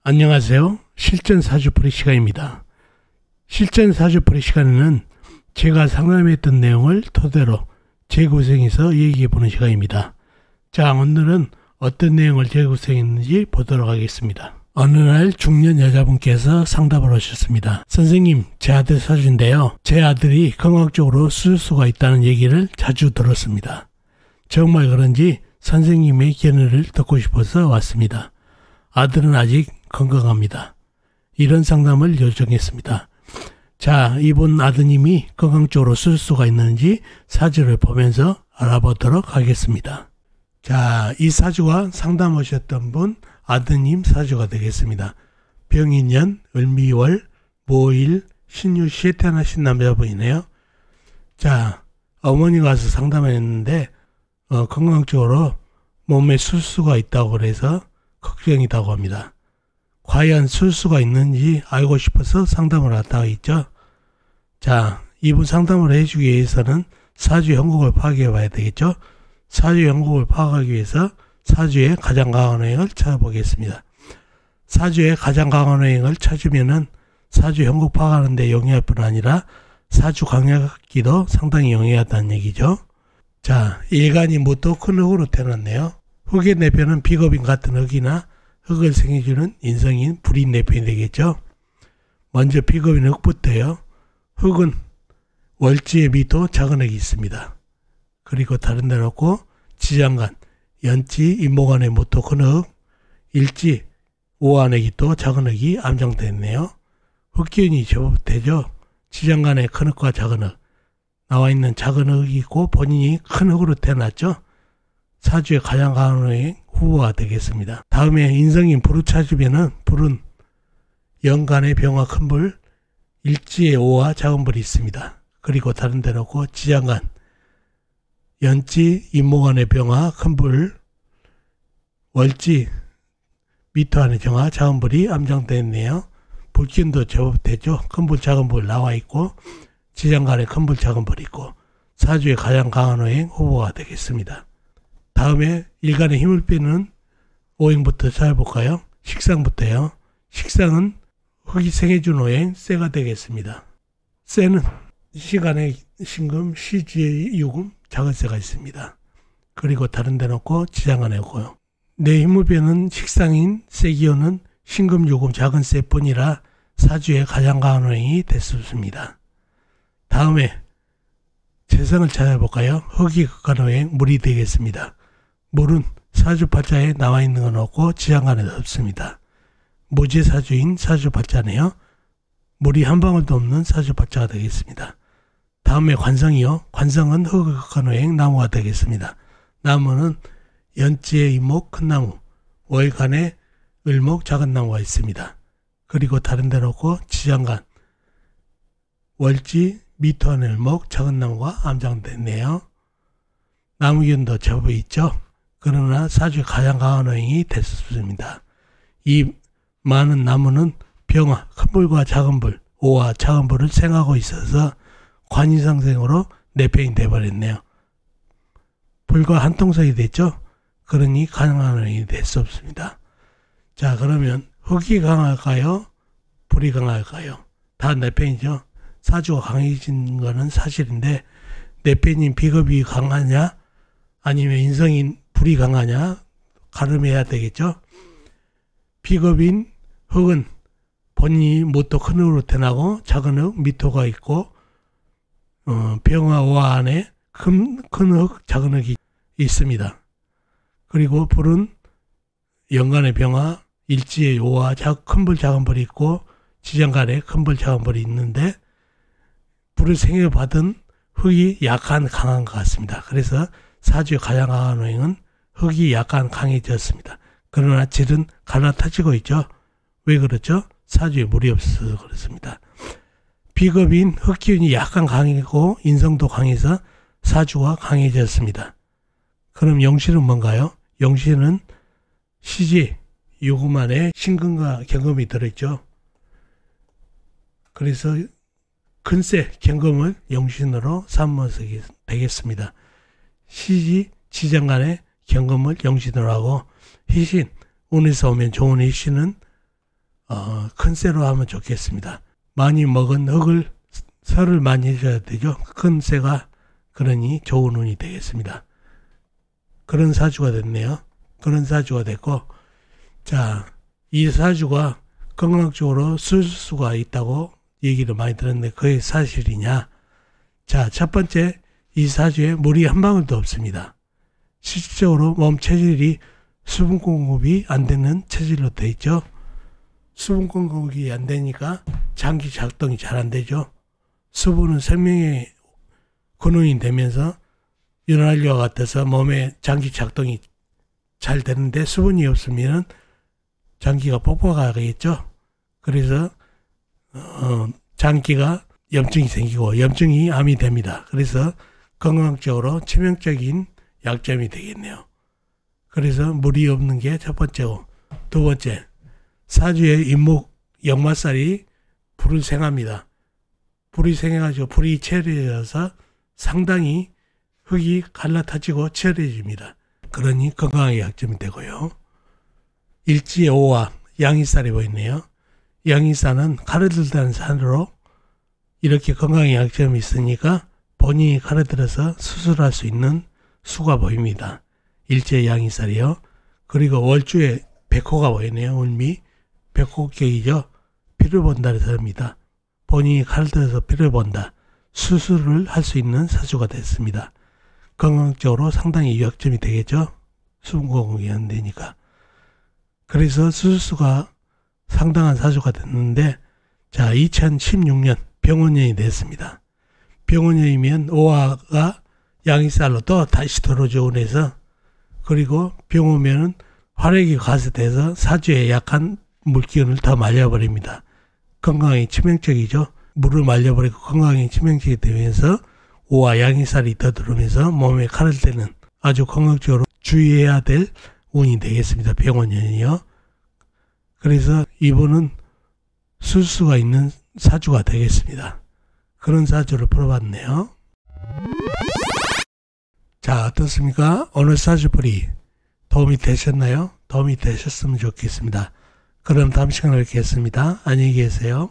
안녕하세요. 실전사주풀이 시간입니다. 실전사주풀이 시간에는 제가 상담했던 내용을 토대로 재구성해서 얘기해보는 시간입니다. 자, 오늘은 어떤 내용을 재구성했는지 보도록 하겠습니다. 어느 날 중년 여자분께서 상담을 하셨습니다. 선생님, 제 아들 사주인데요. 제 아들이 건강적으로 수술수가 있다는 얘기를 자주 들었습니다. 정말 그런지 선생님의 견해를 듣고 싶어서 왔습니다. 아들은 아직 건강합니다. 이런 상담을 요청했습니다. 자, 이분 아드님이 건강적으로 수술수가 있는지 사주를 보면서 알아보도록 하겠습니다. 자, 이 사주와 상담하셨던 분 아드님 사주가 되겠습니다. 병인년, 을미월, 모일, 신유시에 태어나신 남자분이네요. 자, 어머니가 와서 상담했는데 건강적으로 몸에 수술수가 있다고 그래서 걱정이라고 합니다. 과연 수술수가 있는지 알고 싶어서 상담을 왔다고 했죠. 자, 이분 상담을 해주기 위해서는 사주 형국을 파악해 봐야 되겠죠. 사주 형국을 파악하기 위해서 사주의 가장 강한 호행을 찾아보겠습니다. 사주의 가장 강한 호행을 찾으면은 사주 형국 파악하는데 용이할 뿐 아니라 사주 강약기도 상당히 용이하다는 얘기죠. 자, 일간이 무토 큰 흙으로 태어났네요. 흙의 내편은 비겁인 같은 흙이나 흙을 생겨주는 인성인 불인 내편이 되겠죠. 먼저 비겁인 흙부터요. 흙은 월지의 미토 작은 흙이 있습니다. 그리고 다른 데로 놓고 지장간, 연지, 임목안의 무토 큰 흙, 일지, 오안의 또 작은 흙이 암장되어 있네요. 흙기운이 제법 되죠. 지장간의 큰 흙과 작은 흙, 나와 있는 작은 흙이 있고 본인이 큰 흙으로 태어났죠. 사주의 가장 강한 호행 후보가 되겠습니다. 다음에 인성인 불을 찾으면은 불은 연간의 병화 큰 불, 일지의 오와 작은 불이 있습니다. 그리고 다른 데 놓고 지장간, 연지, 임목안의 병화 큰 불, 월지, 미토 안의 정화 작은 불이 암장되어 있네요. 불기운도 제법 되죠. 큰 불, 작은 불 나와 있고 지장간에 큰 불, 작은 불이 있고 사주의 가장 강한 호행 후보가 되겠습니다. 다음에 일간의 힘을 빼는 오행부터 찾아볼까요? 식상부터요. 식상은 흙이 생해준 오행 쇠가 되겠습니다. 쇠는 시간의 신금, 시지의 유금, 작은 쇠가 있습니다. 그리고 다른 데 놓고 지장간에 오고요. 내 힘을 빼는 식상인 쇠기운은 신금, 유금, 작은 쇠뿐이라 사주의 가장 강한 오행이 될 수 없습니다. 다음에 재성을 찾아볼까요? 흙이 극한 오행 물이 되겠습니다. 물은 사주팔자에 나와 있는 건 없고 지장간에도 없습니다. 무지사주인 사주팔자네요. 물이 한 방울도 없는 사주팔자가 되겠습니다. 다음에 관성이요. 관성은 흙의 극한 오행 나무가 되겠습니다. 나무는 연지의 이목 큰 나무, 월간의 을목 작은 나무가 있습니다. 그리고 다른 데 놓고 지장간, 월지, 미토 안의 을목 작은 나무가 암장됐네요. 나무기운도 제법 있죠. 그러나 사주의 가장 강한 호행이 될 수 없습니다. 이 많은 나무는 병화, 큰 불과 작은 불, 오와 작은 불을 생하고 있어서 관이상생으로 내편이 되어버렸네요. 불과 한 통속이 됐죠. 그러니 강한 호행이 될 수 없습니다. 자, 그러면 흙이 강할까요? 불이 강할까요? 다 내편이죠. 사주가 강해진 거는 사실인데 내편인 비겁이 강하냐 아니면 인성인 불이 강하냐 가름해야 되겠죠. 비겁인 흙은 본인이 무토 큰 흙으로 태어나고 작은 흙, 미토가 있고 병화 오화 안에 큰 흙, 작은 흙이 있습니다. 그리고 불은 연간의 병화, 일지의 오화, 큰 불, 작은 불이 있고 지장간에 큰 불, 작은 불이 있는데 불을 생겨받은 흙이 약한 강한 것 같습니다. 그래서 사주의 가장 강한 호행은 흙이 약간 강해졌습니다. 그러나 질은 갈라타지고 있죠. 왜 그렇죠? 사주에 물이 없어서 그렇습니다. 비겁인 흙기운이 약간 강하고 인성도 강해서 사주가 강해졌습니다. 그럼 용신은 뭔가요? 용신은 시지, 유금 안에 신금과 경금이 들어있죠. 그래서 근세, 경금을 용신으로 삼어서 되겠습니다. 시지, 지장간에 경금을 용신으로 하고 희신, 운에서 오면 좋은 희신은 큰 쇠로 하면 좋겠습니다. 많이 먹은 흙을 설을 많이 해줘야 되죠. 큰 쇠가 그러니 좋은 운이 되겠습니다. 그런 사주가 됐네요. 그런 사주가 됐고, 자, 이 사주가 건강적으로 수수가 있다고 얘기를 많이 들었는데 그게 사실이냐? 자, 첫 번째, 이 사주에 물이 한 방울도 없습니다. 실질적으로 몸 체질이 수분 공급이 안 되는 체질로 되어 있죠. 수분 공급이 안 되니까 장기 작동이 잘 안 되죠. 수분은 생명의 근원이 되면서 윤활유와 같아서 몸에 장기 작동이 잘 되는데 수분이 없으면 장기가 뻑뻑하겠죠. 그래서 장기가 염증이 생기고 염증이 암이 됩니다. 그래서 건강적으로 치명적인 약점이 되겠네요. 그래서 물이 없는 게 첫 번째고, 두 번째, 사주의 임목 역마살이 불을 생합니다. 불이 생해가지고 불이 치열해져서 상당히 흙이 갈라타지고 치열해집니다. 그러니 건강에 약점이 되고요. 일지의 오화 양이살이 보이네요. 양이살은 칼을 들다는 산으로 이렇게 건강에 약점이 있으니까 본인이 칼을 들어서 수술할 수 있는 수가 보입니다. 일제 양이살이요. 그리고 월주에 백호가 보이네요. 울미 백호격이죠. 피를 본다는 사람입니다. 본인이 칼을 들어서 피를 본다. 수술을 할 수 있는 사주가 됐습니다. 건강적으로 상당히 약점이 되겠죠. 수분 공급이 안 되니까. 그래서 수술수가 상당한 사주가 됐는데, 자, 2016년 병원년이 됐습니다. 병원년이면 오화가 양이살로 또 다시 들어오죠. 그리고 병오면은 화력이 가세돼서 사주에 약한 물기운을 더 말려버립니다. 건강에 치명적이죠. 물을 말려버리고 건강에 치명적이 되면서 오화 양이살이 더 들어오면서 몸에 칼을 대는 아주 건강적으로 주의해야 될 운이 되겠습니다. 병원년이요. 그래서 이분은 술수가 있는 사주가 되겠습니다. 그런 사주를 풀어봤네요. 자, 어떻습니까? 오늘 사주풀이 도움이 되셨나요? 도움이 되셨으면 좋겠습니다. 그럼 다음 시간에 뵙겠습니다. 안녕히 계세요.